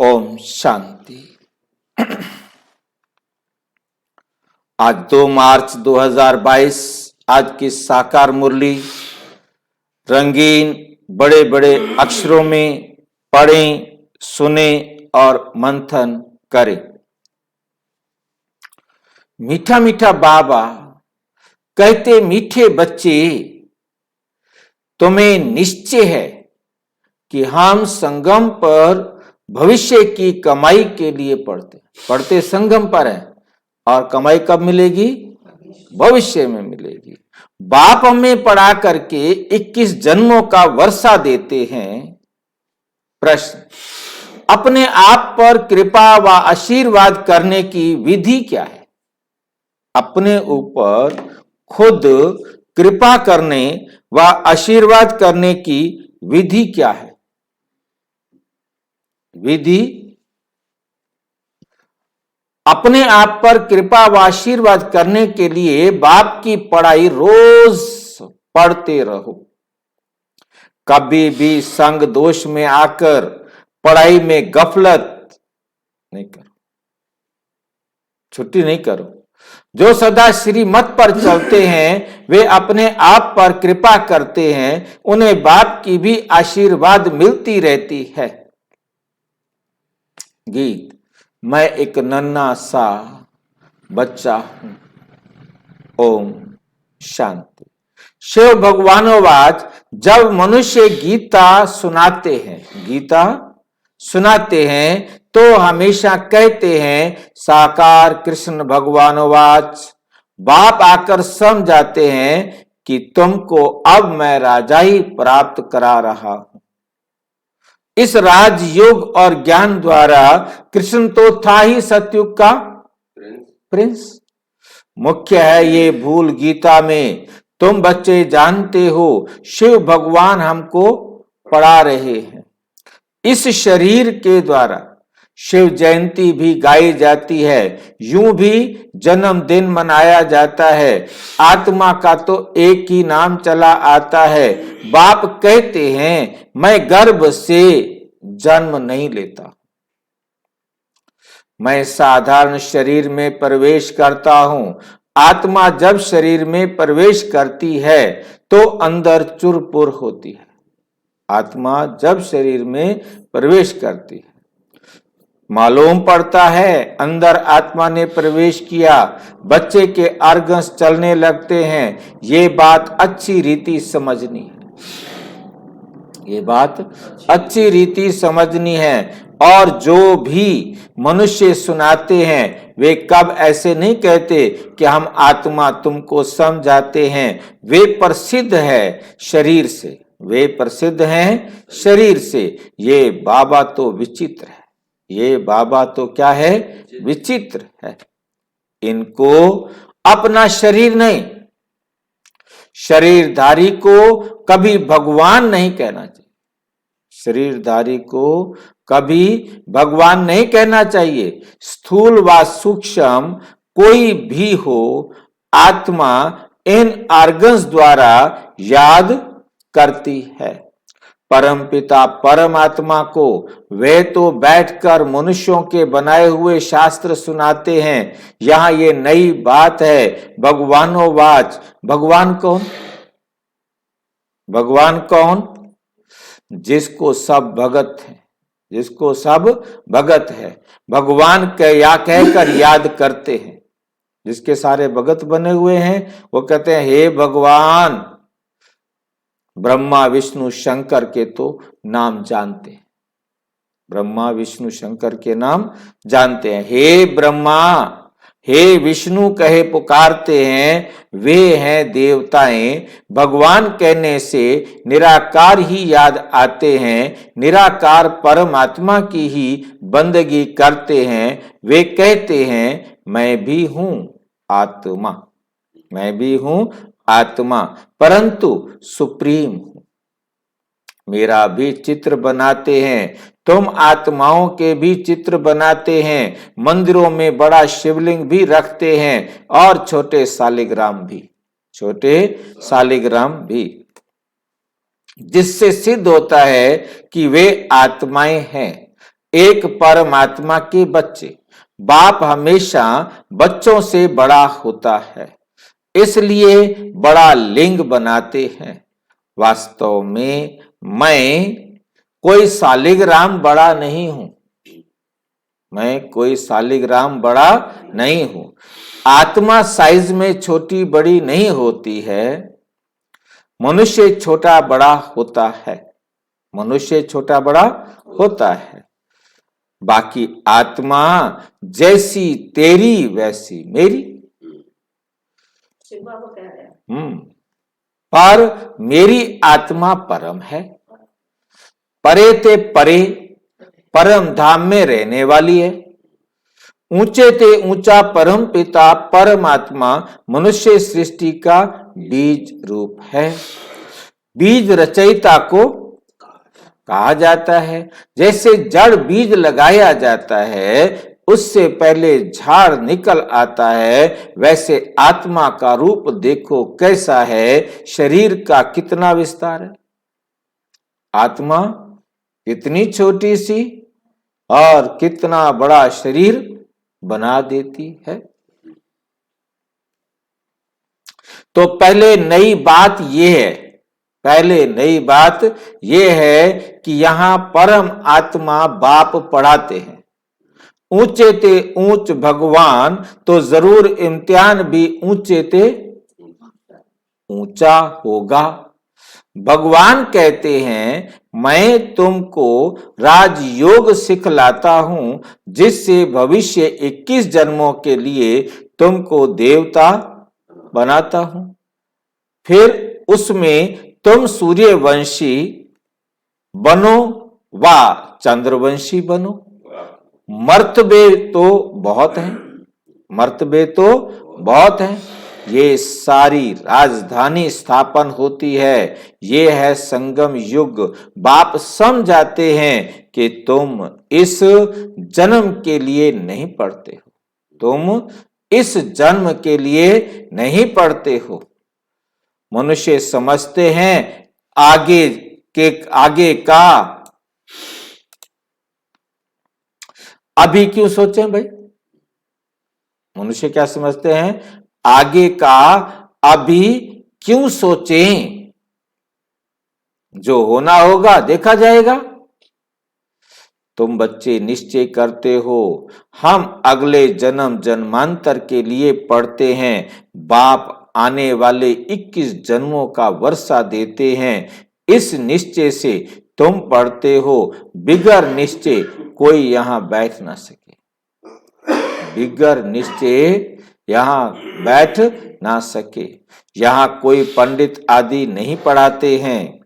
ओम शांति। आज 2 मार्च 2022 आज की साकार मुरली रंगीन बड़े बड़े अक्षरों में पढ़ें, सुने और मंथन करें। मीठा मीठा बाबा कहते, मीठे बच्चे तुम्हें निश्चय है कि हम संगम पर भविष्य की कमाई के लिए पढ़ते संगम पर है और कमाई कब मिलेगी? भविष्य में मिलेगी। बाप हमें पढ़ा करके 21 जन्मों का वर्षा देते हैं। प्रश्न, अपने आप पर कृपा व आशीर्वाद करने की विधि क्या है? अपने ऊपर खुद कृपा करने व आशीर्वाद करने की विधि क्या है? विधि, अपने आप पर कृपा व आशीर्वाद करने के लिए बाप की पढ़ाई रोज पढ़ते रहो। कभी भी संग दोष में आकर पढ़ाई में गफलत नहीं करो, छुट्टी नहीं करो। जो सदा श्रीमत पर चलते हैं वे अपने आप पर कृपा करते हैं, उन्हें बाप की भी आशीर्वाद मिलती रहती है। गीत, मैं एक नन्हा सा बच्चा हूं। ओम शांति। शिव भगवानोवाच, जब मनुष्य गीता सुनाते हैं तो हमेशा कहते हैं साकार कृष्ण भगवानोवाच। बाप आकर समझाते हैं कि तुमको अब मैं राजाई प्राप्त करा रहा हूं। इस राजयोग और ज्ञान द्वारा कृष्ण तो था ही सतयुग का प्रिंस। मुख्य है ये भूल गीता में। तुम बच्चे जानते हो शिव भगवान हमको पढ़ा रहे हैं। इस शरीर के द्वारा शिव जयंती भी गाई जाती है, यूं भी जन्मदिन मनाया जाता है। आत्मा का तो एक ही नाम चला आता है। बाप कहते हैं मैं गर्भ से जन्म नहीं लेता, मैं साधारण शरीर में प्रवेश करता हूं। आत्मा जब शरीर में प्रवेश करती है तो अंदर चुरपुर होती है। आत्मा जब शरीर में प्रवेश करती है, मालूम पड़ता है अंदर आत्मा ने प्रवेश किया। बच्चे के ऑर्गन्स चलने लगते हैं। ये बात अच्छी रीति समझनी है, ये बात अच्छी रीति समझनी है। और जो भी मनुष्य सुनाते हैं वे कब ऐसे नहीं कहते कि हम आत्मा तुमको समझाते हैं। वे प्रसिद्ध है शरीर से, वे प्रसिद्ध हैं शरीर से। ये बाबा तो विचित्र है, ये बाबा तो क्या है? विचित्र है। इनको अपना शरीर नहीं, शरीरधारी को कभी भगवान नहीं कहना चाहिए। शरीरधारी को कभी भगवान नहीं कहना चाहिए। स्थूल व सूक्ष्म कोई भी हो, आत्मा इन ऑर्गन्स द्वारा याद करती है। परमपिता परमात्मा को वे तो बैठकर मनुष्यों के बनाए हुए शास्त्र सुनाते हैं। यहां ये नई बात है। भगवानोवाच, भगवान कौन? भगवान कौन? जिसको सब भगत है, जिसको सब भगत है। भगवान या कहकर याद करते हैं। जिसके सारे भगत बने हुए हैं वो कहते हैं हे भगवान। ब्रह्मा विष्णु शंकर के तो नाम जानते हैं, ब्रह्मा विष्णु शंकर के नाम जानते हैं। हे ब्रह्मा हे विष्णु कहे पुकारते हैं, वे हैं देवताएं। भगवान कहने से निराकार ही याद आते हैं, निराकार परमात्मा की ही बंदगी करते हैं। वे कहते हैं मैं भी हूं आत्मा, मैं भी हूं आत्मा, परंतु सुप्रीम हूं। मेरा भी चित्र बनाते हैं, तुम आत्माओं के भी चित्र बनाते हैं। मंदिरों में बड़ा शिवलिंग भी रखते हैं और छोटे शालिग्राम भी, छोटे शालिग्राम भी, जिससे सिद्ध होता है कि वे आत्माएं हैं। एक परमात्मा के बच्चे। बाप हमेशा बच्चों से बड़ा होता है, इसलिए बड़ा लिंग बनाते हैं। वास्तव में मैं कोई शालिग्राम बड़ा नहीं हूं, मैं कोई शालिग्राम बड़ा नहीं हूं। आत्मा साइज में छोटी बड़ी नहीं होती है, मनुष्य छोटा बड़ा होता है, मनुष्य छोटा बड़ा होता है। बाकी आत्मा जैसी तेरी वैसी मेरी। पर मेरी आत्मा परम है, परे ते परे परम धाम में रहने वाली है। ऊंचे ते ऊंचा परम पिता परमात्मा मनुष्य सृष्टि का बीज रूप है। बीज रचयिता को कहा जाता है। जैसे जड़ बीज लगाया जाता है, उससे पहले झाड़ निकल आता है, वैसे आत्मा का रूप देखो कैसा है, शरीर का कितना विस्तार है। आत्मा कितनी छोटी सी और कितना बड़ा शरीर बना देती है। तो पहले नई बात यह है, पहले नई बात यह है कि यहां परम आत्मा बाप पढ़ाते हैं। ऊंचे ते ऊंच भगवान, तो जरूर इम्तिहान भी ऊंचे ते ऊंचा होगा। भगवान कहते हैं, मैं तुमको राजयोग सिखलाता हूं, जिससे भविष्य 21 जन्मों के लिए तुमको देवता बनाता हूं। फिर उसमें तुम सूर्यवंशी बनो व चंद्रवंशी बनो। मर्तबे तो बहुत हैं, मर्तबे तो बहुत हैं। ये सारी राजधानी स्थापन होती है, ये है संगम युग। बाप समझाते हैं कि तुम इस जन्म के लिए नहीं पढ़ते हो, तुम इस जन्म के लिए नहीं पढ़ते हो। मनुष्य समझते हैं आगे का अभी क्यों सोचें भाई। मनुष्य क्या समझते हैं, आगे का अभी क्यों सोचें, जो होना होगा देखा जाएगा। तुम बच्चे निश्चय करते हो, हम अगले जन्म जन्मांतर के लिए पढ़ते हैं। बाप आने वाले 21 जन्मों का वर्षा देते हैं। इस निश्चय से तुम पढ़ते हो, बिगर निश्चय कोई यहां बैठ ना सके, बिगर निश्चय यहां बैठ ना सके। यहां कोई पंडित आदि नहीं पढ़ाते हैं,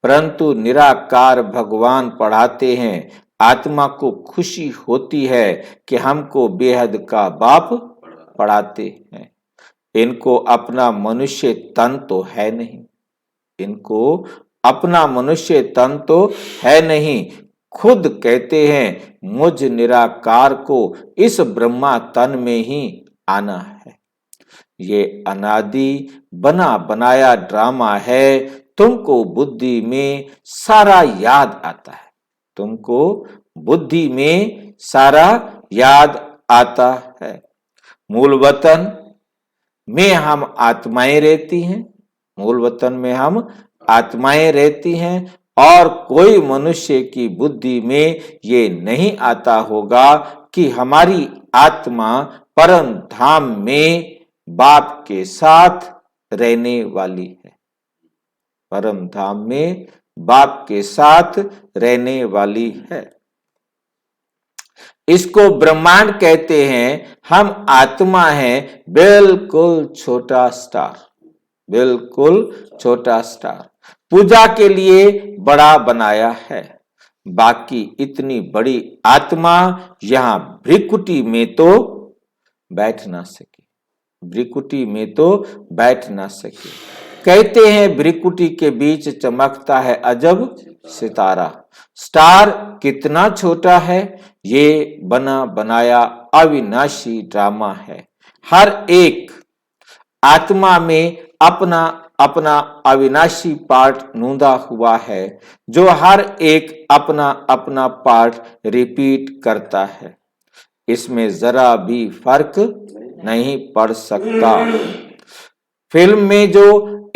परंतु निराकार भगवान पढ़ाते हैं। आत्मा को खुशी होती है कि हमको बेहद का बाप पढ़ाते हैं। इनको अपना मनुष्य तन तो है नहीं, इनको अपना मनुष्य तन तो है नहीं। खुद कहते हैं, मुझ निराकार को इस ब्रह्मा तन में ही आना है। ये अनादि बना बनाया ड्रामा है। तुमको बुद्धि में सारा याद आता है, तुमको बुद्धि में सारा याद आता है। मूल वतन में हम आत्माएं रहती हैं, मूल वतन में हम आत्माएं रहती हैं, और कोई मनुष्य की बुद्धि में ये नहीं आता होगा कि हमारी आत्मा परम धाम में बाप के साथ रहने वाली है, परम धाम में बाप के साथ रहने वाली है। इसको ब्रह्मांड कहते हैं। हम आत्मा हैं, बिल्कुल छोटा स्टार, बिल्कुल छोटा स्टार। पूजा के लिए बड़ा बनाया है, बाकी इतनी बड़ी आत्मा यहां भ्रिकुटी में तो बैठ ना सके, भ्रिकुटी में तो बैठ ना सके। कहते हैं भ्रिकुटी के बीच चमकता है अजब सितारा। स्टार कितना छोटा है, ये बना बनाया अविनाशी ड्रामा है। हर एक आत्मा में अपना अपना अविनाशी पार्ट नूंदा हुआ है, जो हर एक अपना अपना पार्ट रिपीट करता है। इसमें जरा भी फर्क नहीं पड़ सकता। फिल्म में जो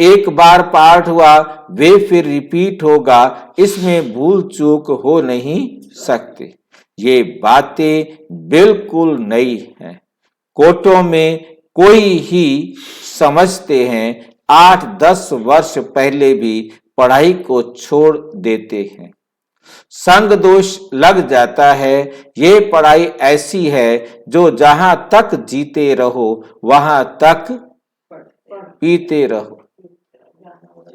एक बार पार्ट हुआ वे फिर रिपीट होगा, इसमें भूल चूक हो नहीं सकती। ये बातें बिल्कुल नई हैं। कोर्टों में कोई ही समझते हैं 8-10 वर्ष पहले भी पढ़ाई को छोड़ देते हैं। संग दोष लग जाता है। ये पढ़ाई ऐसी है जो जहां तक जीते रहो वहां तक पीते रहो,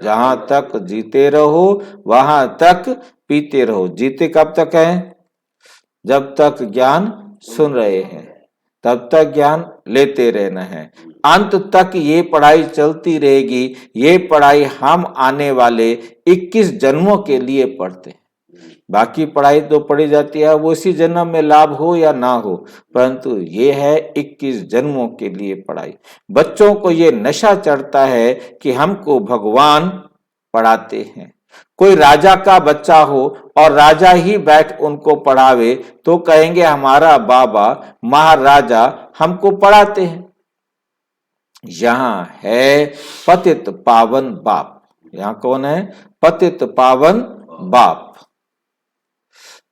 जहां तक जीते रहो वहां तक पीते रहो। जीते कब तक है? जब तक ज्ञान सुन रहे हैं तब तक ज्ञान लेते रहना है। अंत तक ये पढ़ाई चलती रहेगी। ये पढ़ाई हम आने वाले 21 जन्मों के लिए पढ़ते हैं। बाकी पढ़ाई तो पढ़ी जाती है, वो इसी जन्म में लाभ हो या ना हो, परंतु ये है 21 जन्मों के लिए पढ़ाई। बच्चों को ये नशा चढ़ता है कि हमको भगवान पढ़ाते हैं। कोई राजा का बच्चा हो और राजा ही बैठ उनको पढ़ावे तो कहेंगे हमारा बाबा महाराजा हमको पढ़ाते हैं। यहां है पतित पावन बाप। यहां कौन है? पतित पावन बाप,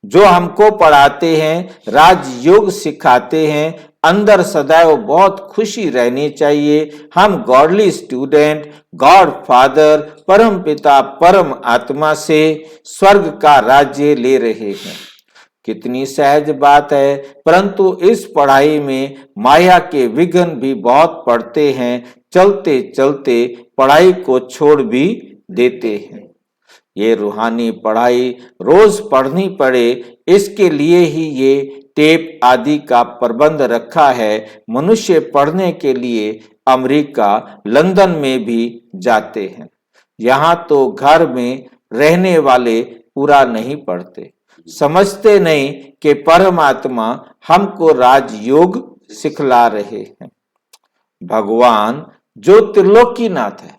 जो हमको पढ़ाते हैं, राजयोग सिखाते हैं। अंदर सदैव बहुत खुशी रहनी चाहिए। हम गॉडली स्टूडेंट, गॉड फादर, परम पिता, परम आत्मा से स्वर्ग का राज्य ले रहे हैं। कितनी सहज बात है, परंतु इस पढ़ाई में माया के विघ्न भी बहुत पड़ते हैं। चलते चलते पढ़ाई को छोड़ भी देते हैं। ये रूहानी पढ़ाई रोज पढ़नी पड़े, इसके लिए ही ये टेप आदि का प्रबंध रखा है। मनुष्य पढ़ने के लिए अमेरिका, लंदन में भी जाते हैं। यहाँ तो घर में रहने वाले पूरा नहीं पढ़ते, समझते नहीं कि परमात्मा हमको राजयोग सिखला रहे हैं। भगवान जो त्रिलोकीनाथ है,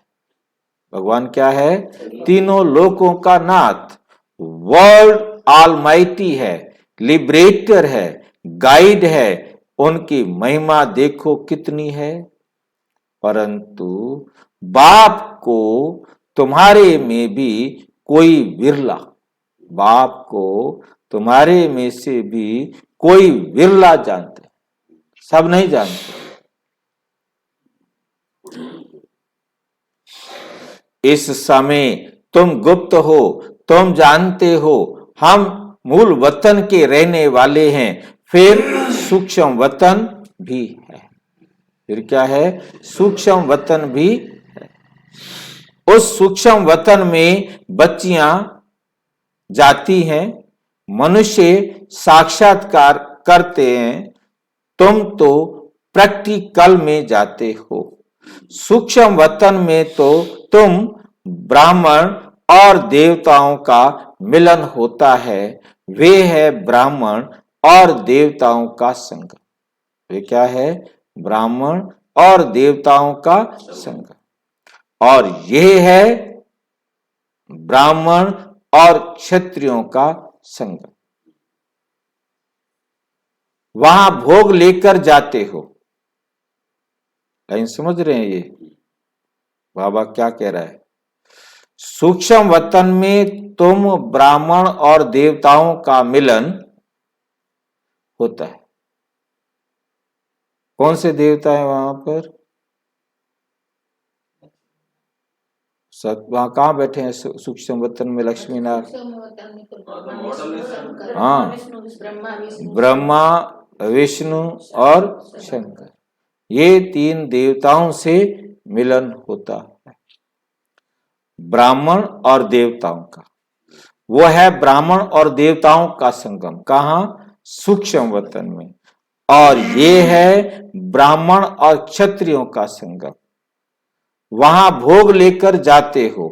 भगवान क्या है? तीनों लोकों का नाथ, वर्ल्ड ऑलमाइटी है, लिबरेटर है, गाइड है। उनकी महिमा देखो कितनी है। परंतु बाप को तुम्हारे में भी कोई विरला, बाप को तुम्हारे में से भी कोई विरला जानते, सब नहीं जानते। इस समय तुम गुप्त हो, तुम जानते हो हम मूल वतन के रहने वाले हैं। फिर सूक्ष्म वतन भी है। फिर क्या है? सूक्ष्म वतन भी है। उस सूक्ष्म वतन में बच्चियां जाती हैं, मनुष्य साक्षात्कार करते हैं। तुम तो प्रैक्टिकल में जाते हो। सूक्ष्म वतन में तो तुम ब्राह्मण और देवताओं का मिलन होता है। वे है ब्राह्मण और देवताओं का संगम। वे क्या है? ब्राह्मण और देवताओं का संगम। और यह है ब्राह्मण और क्षत्रियों का संगम। वहां भोग लेकर जाते हो। लाइन समझ रहे हैं? ये बाबा क्या कह रहा है? सूक्ष्म वतन में तुम ब्राह्मण और देवताओं का मिलन होता है। कौन से देवता है वहां पर? वहां कहाँ बैठे हैं सूक्ष्म वतन में? लक्ष्मी नारायण, हाँ, ब्रह्मा, विष्णु और शंकर। ये तीन देवताओं से मिलन होता है, ब्राह्मण और देवताओं का। वो है ब्राह्मण और देवताओं का संगम। कहाँ? सूक्ष्म वतन में। और ये है ब्राह्मण और क्षत्रियों का संगम। वहां भोग लेकर जाते हो।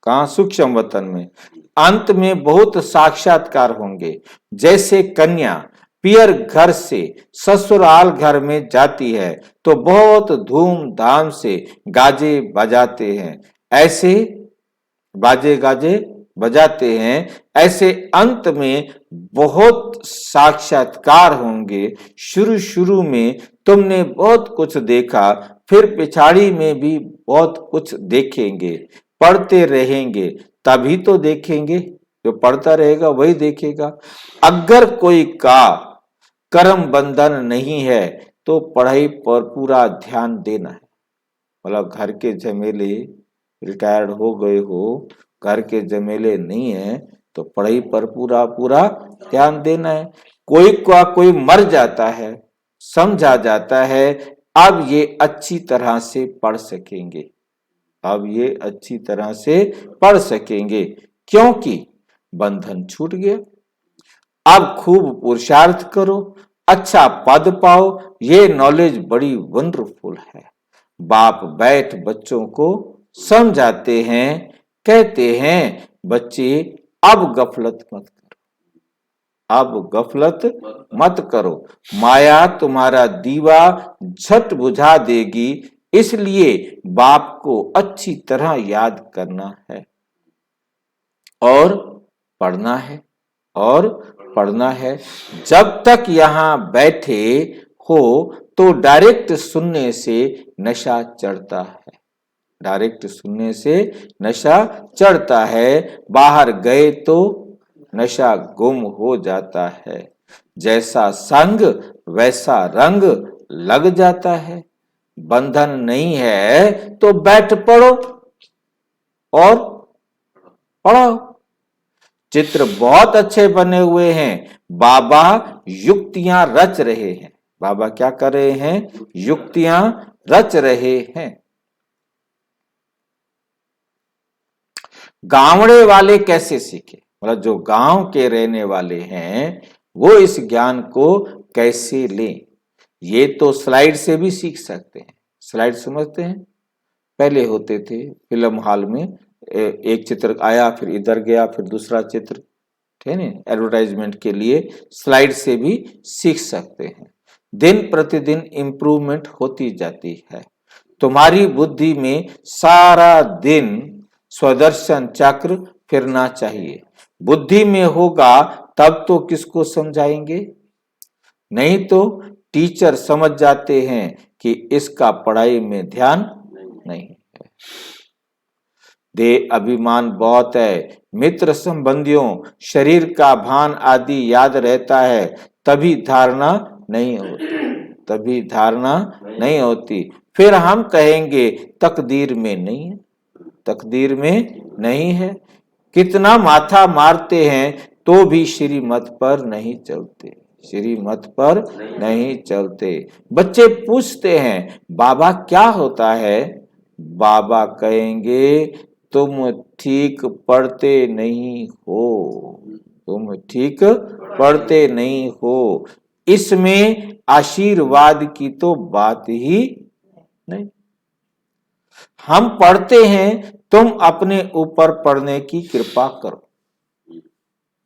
कहाँ? सूक्ष्म वतन में। अंत में बहुत साक्षात्कार होंगे। जैसे कन्या पियर घर से ससुराल घर में जाती है तो बहुत धूमधाम से गाजे बजाते हैं, ऐसे बाजे गाजे बजाते हैं, ऐसे अंत में बहुत साक्षात्कार होंगे। शुरू शुरू में तुमने बहुत कुछ देखा, फिर पिछाड़ी में भी बहुत कुछ देखेंगे, पढ़ते रहेंगे तभी तो देखेंगे। जो पढ़ता रहेगा वही देखेगा। अगर कोई का कर्म बंधन नहीं है तो पढ़ाई पर पूरा ध्यान देना है। मतलब घर के झमेले, रिटायर्ड हो गए हो, घर के झमेले नहीं है तो पढ़ाई पर पूरा पूरा ध्यान देना है। कोई मर जाता है, समझा जाता है, अब ये अच्छी तरह से पढ़ सकेंगे, अब ये अच्छी तरह से पढ़ सकेंगे क्योंकि बंधन छूट गया। अब खूब पुरुषार्थ करो, अच्छा पद पाओ, ये नॉलेज बड़ी वंडरफुल है। बाप बैठ बच्चों को समझाते हैं, कहते हैं बच्चे अब गफलत मत करो, अब गफलत मत करो, माया तुम्हारा दीवा झट बुझा देगी, इसलिए बाप को अच्छी तरह याद करना है और पढ़ना है और पढ़ना है। जब तक यहाँ बैठे हो तो डायरेक्ट सुनने से नशा चढ़ता है, डायरेक्ट सुनने से नशा चढ़ता है, बाहर गए तो नशा गुम हो जाता है। जैसा संग वैसा रंग लग जाता है। बंधन नहीं है तो बैठ पढ़ो और पढ़ो। चित्र बहुत अच्छे बने हुए हैं, बाबा युक्तियां रच रहे हैं। बाबा क्या कर रहे हैं? युक्तियां रच रहे हैं। गांवड़े वाले कैसे सीखे? मतलब जो गांव के रहने वाले हैं वो इस ज्ञान को कैसे लें? ये तो स्लाइड से भी सीख सकते हैं। स्लाइड समझते हैं? पहले होते थे फिल्म हॉल में, एक चित्र आया फिर इधर गया फिर दूसरा चित्र, ठीक है ना, एडवर्टाइजमेंट के लिए स्लाइड से भी सीख सकते हैं। दिन प्रतिदिन इंप्रूवमेंट होती जाती है। तुम्हारी बुद्धि में सारा दिन स्वदर्शन चक्र फिरना चाहिए। बुद्धि में होगा तब तो किसको समझाएंगे? नहीं तो टीचर समझ जाते हैं कि इसका पढ़ाई में ध्यान नहीं है। देह अभिमान बहुत है, मित्र संबंधियों शरीर का भान आदि याद रहता है, तभी धारणा नहीं होती, तभी धारणा नहीं होती। फिर हम कहेंगे तकदीर में नहीं है, तकदीर में नहीं है। कितना माथा मारते हैं तो भी श्रीमत पर नहीं चलते, श्रीमत पर नहीं चलते। बच्चे पूछते हैं बाबा क्या होता है? बाबा कहेंगे तुम ठीक पढ़ते नहीं हो, तुम ठीक पढ़ते नहीं हो। इसमें आशीर्वाद की तो बात ही नहीं। हम पढ़ते हैं, तुम अपने ऊपर पढ़ने की कृपा करो।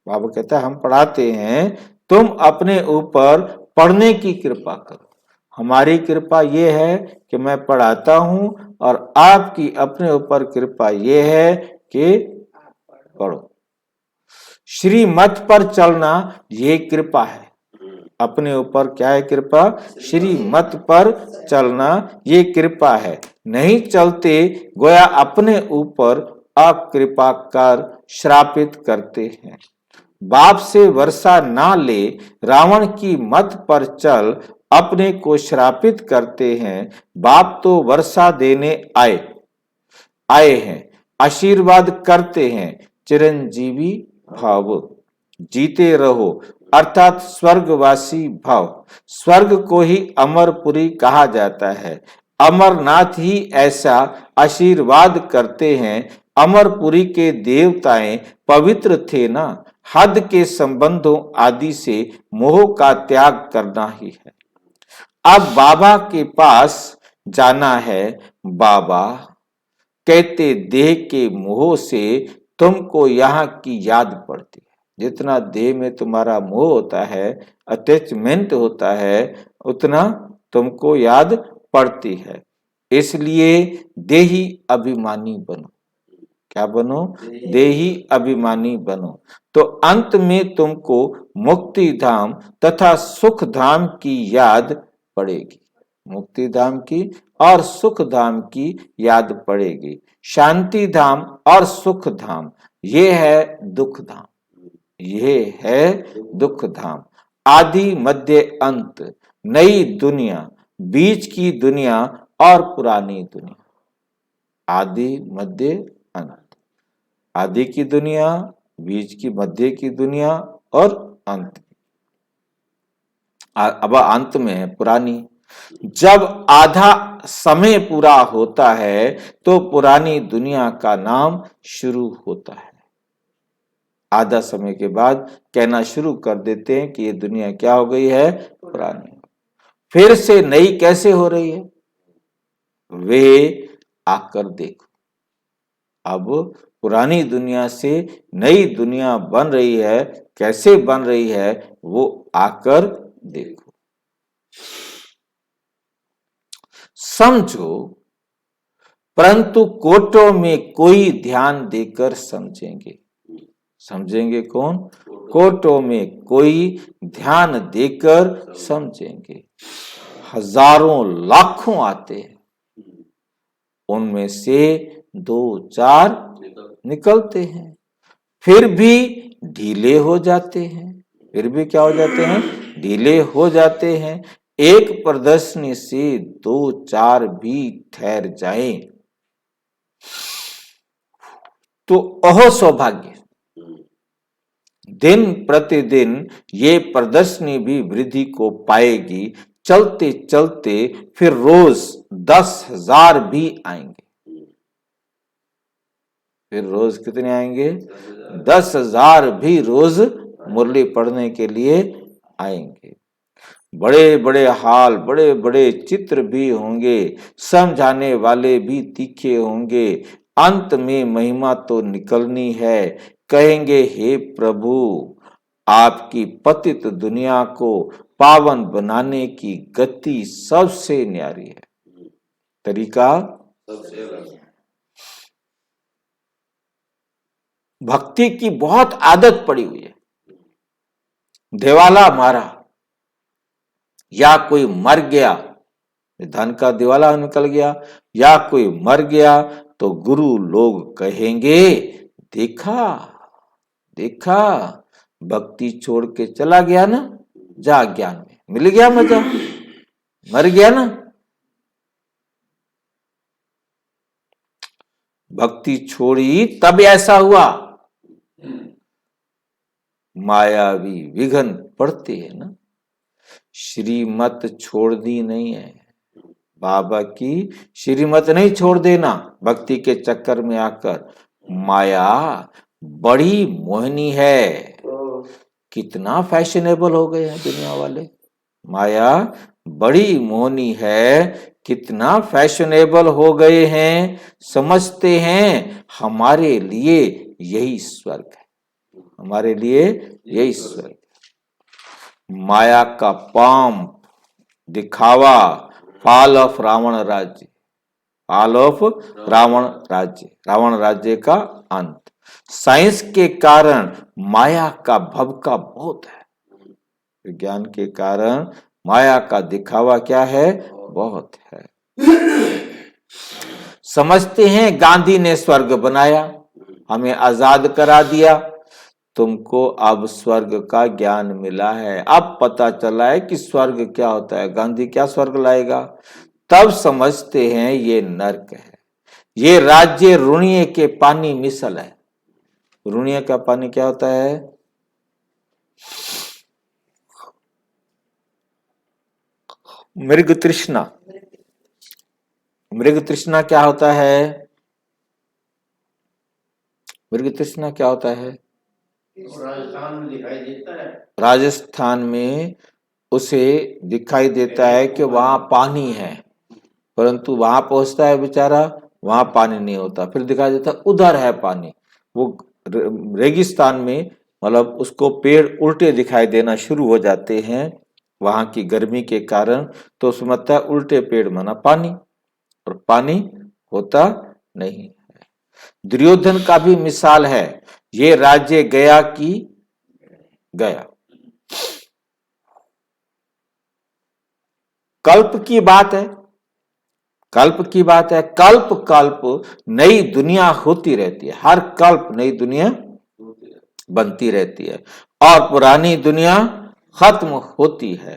बाबा कहता है हम पढ़ाते हैं, तुम अपने ऊपर पढ़ने की कृपा करो। हमारी कृपा ये है कि मैं पढ़ाता हूं और आपकी अपने ऊपर कृपा ये है कि पढ़ो। श्रीमत पर चलना ये कृपा है। अपने ऊपर क्या है कृपा? श्रीमत पर चलना ये कृपा है। नहीं चलते गोया अपने ऊपर अकृपा कर श्रापित करते हैं। बाप से वर्षा ना ले, रावण की मत पर चल, अपने को श्रापित करते हैं। बाप तो वर्षा देने आए हैं, आशीर्वाद करते हैं। चिरंजीवी भाव जीते रहो, अर्थात स्वर्गवासी भाव। स्वर्ग को ही अमरपुरी कहा जाता है। अमरनाथ ही ऐसा आशीर्वाद करते हैं। अमरपुरी के देवताएं पवित्र थे ना, हद के संबंधों आदि से मोह का त्याग करना ही है। अब बाबा के पास जाना है। बाबा कहते देह के मोह से तुमको यहाँ की याद पड़ती है। जितना देह में तुम्हारा मोह होता है, अटैचमेंट होता है, उतना तुमको याद पड़ती है। इसलिए देही अभिमानी बनो। क्या बनो? देही अभिमानी बनो। तो अंत में तुमको मुक्ति धाम तथा सुख धाम की याद पड़ेगी। मुक्ति धाम की और सुख धाम की याद पड़ेगी। शांति धाम और सुख धाम, ये है दुख धाम, ये है दुख धाम। आदि मध्य अंत, नई दुनिया, बीच की दुनिया और पुरानी दुनिया। आदि मध्य अंत, आदि की दुनिया, बीच की, मध्य की दुनिया और अंत। अब अंत में है पुरानी। जब आधा समय पूरा होता है तो पुरानी दुनिया का नाम शुरू होता है। आधा समय के बाद कहना शुरू कर देते हैं कि ये दुनिया क्या हो गई है? पुरानी। फिर से नई कैसे हो रही है? वे आकर देखो। अब पुरानी दुनिया से नई दुनिया बन रही है, कैसे बन रही है वो आकर देखो। समझो, परंतु कोटों में कोई ध्यान देकर समझेंगे। समझेंगे कौन? कोटों में कोई ध्यान देकर समझेंगे। हजारों लाखों आते हैं, उनमें से 2-4 निकलते हैं, फिर भी ढीले हो जाते हैं। फिर भी क्या हो जाते हैं? ढीले हो जाते हैं। एक प्रदर्शनी से 2-4 भी ठहर जाएं तो अहो सौभाग्य। दिन प्रतिदिन ये प्रदर्शनी भी वृद्धि को पाएगी। चलते चलते फिर रोज 10,000 भी आएंगे। फिर रोज कितने आएंगे? 10,000 भी रोज मुरली पढ़ने के लिए आएंगे। बड़े बड़े हाल, बड़े बड़े चित्र भी होंगे, समझाने वाले भी तीखे होंगे। अंत में महिमा तो निकलनी है। कहेंगे, हे प्रभु, आपकी पतित दुनिया को पावन बनाने की गति सबसे न्यारी है। तरीका भक्ति की बहुत आदत पड़ी हुई है। दिवाला मारा या कोई मर गया, धन का दिवाला निकल गया, या कोई मर गया तो गुरु लोग कहेंगे, देखा देखा, भक्ति छोड़ के चला गया ना, जा ज्ञान में मिल गया मजा, मर गया ना। भक्ति छोड़ी तब ऐसा हुआ। मायावी विघन पड़ते हैं ना। श्रीमत छोड़ दी नहीं है। बाबा की श्रीमत नहीं छोड़ देना भक्ति के चक्कर में आकर। माया बड़ी मोहिनी है। कितना फैशनेबल हो गए हैं दुनिया वाले। माया बड़ी मोहिनी है, कितना फैशनेबल हो गए हैं। समझते हैं हमारे लिए यही स्वर्ग है, हमारे लिए यही स्वर्ग। माया का पांप, दिखावा, फॉल ऑफ रावण राज्य, फॉल ऑफ रावण राज्य, रावण राज्य का अंत। साइंस के कारण माया का भवका बहुत है। विज्ञान के कारण माया का दिखावा क्या है? बहुत है। समझते हैं गांधी ने स्वर्ग बनाया, हमें आजाद करा दिया। तुमको अब स्वर्ग का ज्ञान मिला है, अब पता चला है कि स्वर्ग क्या होता है। गांधी क्या स्वर्ग लाएगा? तब समझते हैं ये नर्क है, ये राज्य ऋणीय के पानी मिसल है। ऋणीय का पानी क्या होता है? मृग तृष्णा। मृग तृष्णा क्या होता है? मृग तृष्णा क्या होता है? राजस्थान में दिखाई देता है। राजस्थान में उसे दिखाई देता है कि वहां पानी है, परंतु वहां पहुंचता है बेचारा, वहां पानी नहीं होता। फिर दिखाई देता उधर है पानी। वो रेगिस्तान में मतलब उसको पेड़ उल्टे दिखाई देना शुरू हो जाते हैं वहां की गर्मी के कारण, तो समझता है उल्टे पेड़ माना पानी, और पानी होता नहीं है। दुर्योधन का भी मिसाल है, ये राज्य गया कि गया। कल्प की बात है, कल्प की बात है, कल्प कल्प नई दुनिया होती रहती है, हर कल्प नई दुनिया बनती रहती है और पुरानी दुनिया खत्म होती है।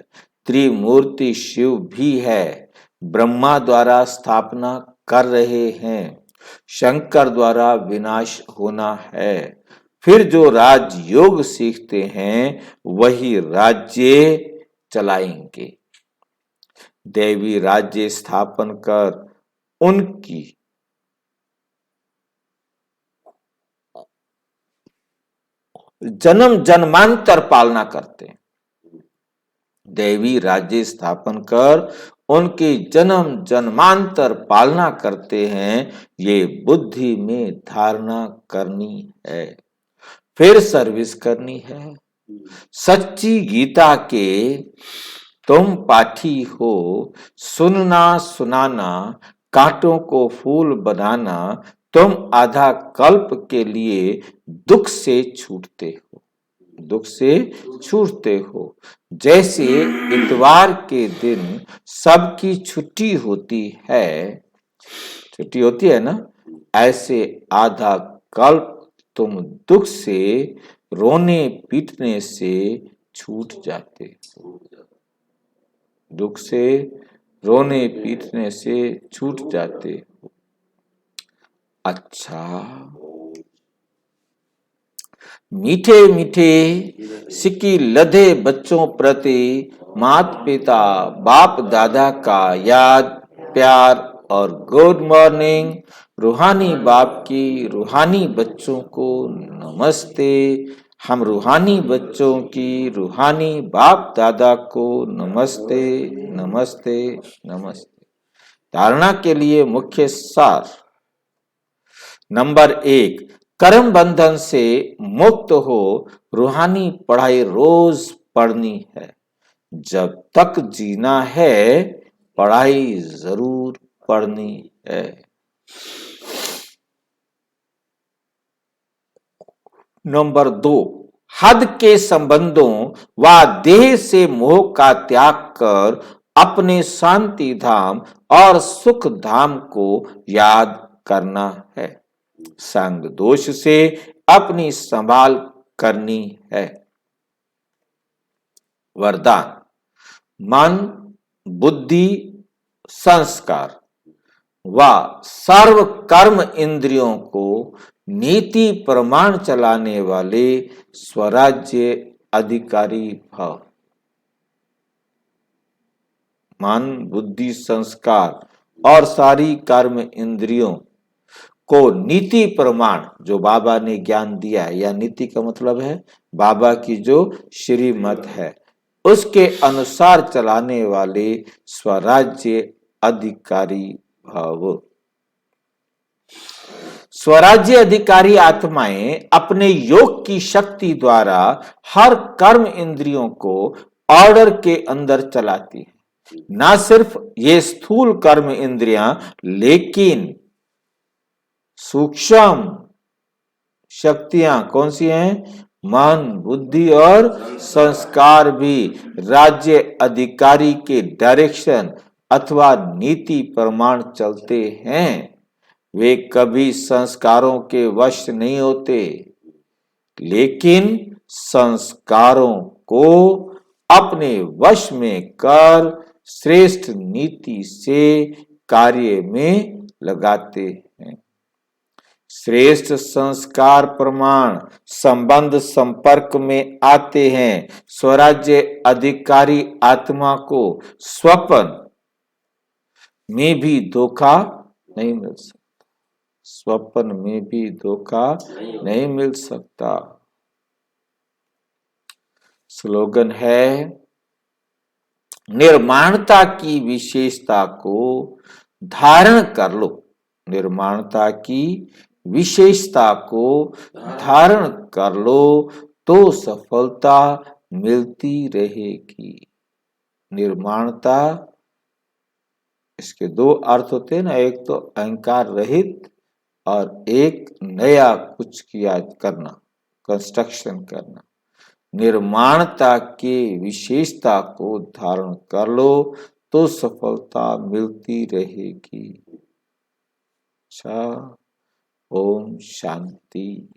त्रिमूर्ति शिव भी है, ब्रह्मा द्वारा स्थापना कर रहे हैं, शंकर द्वारा विनाश होना है। फिर जो राजयोग सीखते हैं वही राज्य चलाएंगे। देवी राज्य स्थापन कर उनकी जन्म जन्मांतर पालना करते हैं। देवी राज्य स्थापन कर उनकी जन्म जन्मांतर पालना करते हैं, ये बुद्धि में धारणा करनी है, फिर सर्विस करनी है। सच्ची गीता के तुम पाठी हो, सुनना सुनाना, कांटों को फूल बनाना, तुम आधा कल्प के लिए दुख से छूटते हो, दुख से छूटते हो। जैसे इतवार के दिन सबकी छुट्टी होती है, छुट्टी होती है ना, ऐसे आधा कल्प तुम दुख से, रोने पीटने से छूट जाते हो, दुख से रोने पीटने से छूट जाते हो। अच्छा, मीठे मीठे सिक्की लधे बच्चों प्रति माता पिता बाप दादा का याद प्यार और गुड मॉर्निंग। रूहानी बाप की रूहानी बच्चों को नमस्ते। हम रूहानी बच्चों की रूहानी बाप दादा को नमस्ते नमस्ते नमस्ते। धारणा के लिए मुख्य सार। नंबर 1, कर्म बंधन से मुक्त हो रूहानी पढ़ाई रोज पढ़नी है। जब तक जीना है पढ़ाई जरूर पढ़नी है। नंबर 2, हद के संबंधों व देह से मोह का त्याग कर अपने शांति धाम और सुख धाम को याद करना है। संग दोष से अपनी संभाल करनी है। वरदान, मन बुद्धि संस्कार व सर्व कर्म इंद्रियों को नीति प्रमाण चलाने वाले स्वराज्य अधिकारी भव। मन बुद्धि संस्कार और सारी कर्म इंद्रियों को नीति प्रमाण, जो बाबा ने ज्ञान दिया है, या नीति का मतलब है बाबा की जो श्रीमत है, उसके अनुसार चलाने वाले स्वराज्य अधिकारी भव। स्वराज्य अधिकारी आत्माएं अपने योग की शक्ति द्वारा हर कर्म इंद्रियों को ऑर्डर के अंदर चलाती है। ना सिर्फ ये स्थूल कर्म इंद्रियां, लेकिन सूक्ष्म शक्तियां कौन सी हैं? मन बुद्धि और संस्कार भी राज्य अधिकारी के डायरेक्शन अथवा नीति प्रमाण चलते हैं। वे कभी संस्कारों के वश नहीं होते, लेकिन संस्कारों को अपने वश में कर श्रेष्ठ नीति से कार्य में लगाते हैं। श्रेष्ठ संस्कार प्रमाण संबंध संपर्क में आते हैं। स्वराज्य अधिकारी आत्मा को स्वप्न में भी धोखा नहीं मिल सकता, स्वप्न में भी धोखा नहीं मिल सकता। स्लोगन है, निर्माणता की विशेषता को धारण कर लो। निर्माणता की विशेषता को धारण कर लो, तो सफलता मिलती रहेगी। निर्माणता, इसके दो अर्थ होते हैं ना, एक तो अहंकार रहित और एक नया कुछ किया करना, कंस्ट्रक्शन करना। निर्माणता के विशेषता को धारण कर लो तो सफलता मिलती रहेगी। अच्छा, ओम शांति।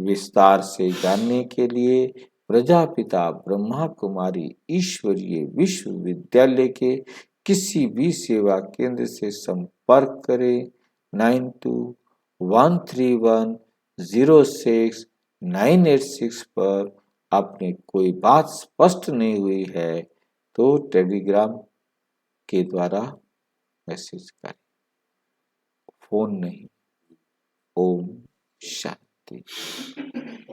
विस्तार से जानने के लिए प्रजापिता ब्रह्मा कुमारी ईश्वरीय विश्वविद्यालय के किसी भी सेवा केंद्र से संपर्क करें। 9213106986 पर। आपने कोई बात स्पष्ट नहीं हुई है तो टेलीग्राम के द्वारा मैसेज करें, फोन नहीं। ओम शांति।